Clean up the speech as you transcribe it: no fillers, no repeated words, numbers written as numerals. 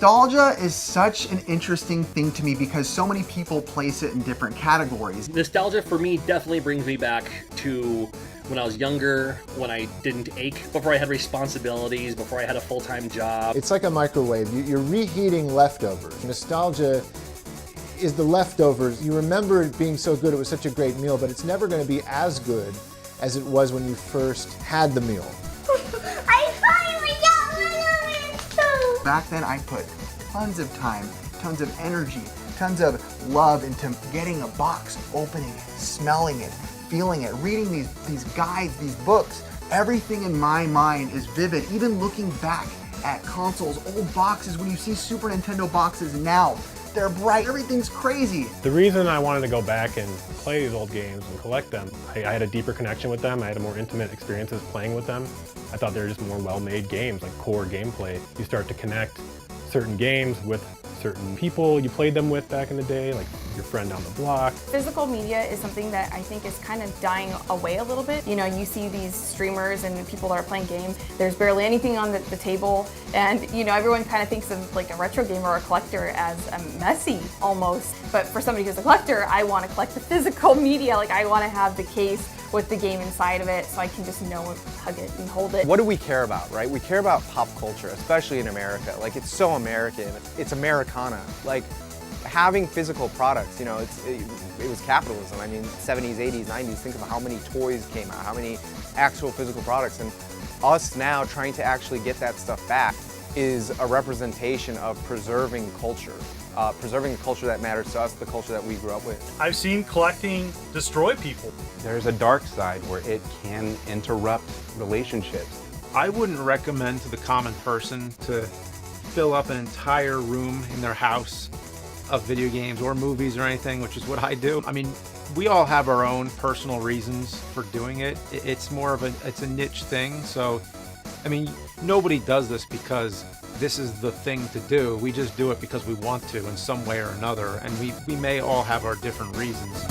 Nostalgia is such an interesting thing to me because so many people place it in different categories. Nostalgia for me definitely brings me back to when I was younger, when I didn't ache, before I had responsibilities, before I had a full-time job. It's like a microwave. You're reheating leftovers. Nostalgia is the leftovers. You remember it being so good, it was such a great meal, but it's never going to be as good as it was when you first had the meal. I finally got one of it! Back then I put tons of time, tons of energy, tons of love into getting a box, opening it, smelling it, feeling it, reading these guides, these books. Everything in my mind is vivid, even looking back at consoles, old boxes, when you see Super Nintendo boxes now, they're bright, everything's crazy. The reason I wanted to go back and play these old games and collect them, I had a deeper connection with them, I had a more intimate experiences playing with them. I thought they were just more well-made games, like core gameplay. You start to connect certain games with certain people you played them with back in the day, like your friend down the block. Physical media is something that I think is kind of dying away a little bit. You know, you see these streamers and people that are playing games, there's barely anything on the table, and you know, everyone kind of thinks of like a retro gamer or a collector as messy almost. But for somebody who's a collector, I want to collect the physical media. Like I want to have the case with the game inside of it so I can just know, hug it and hold it. What do we care about, right? We care about pop culture, especially in America. Like it's so American, it's Americana. Like having physical products, you know, it was capitalism. I mean, 70s, 80s, 90s, think of how many toys came out, how many actual physical products. And us now trying to actually get that stuff back is a representation of preserving culture. Preserving the culture that matters to us, the culture that we grew up with. I've seen collecting destroy people. There's a dark side where it can interrupt relationships. I wouldn't recommend to the common person to fill up an entire room in their house of video games or movies or anything, which is what I do. I mean, we all have our own personal reasons for doing it. It's more of it's a niche thing. So, I mean, nobody does this because this is the thing to do. We just do it because we want to in some way or another, and we may all have our different reasons.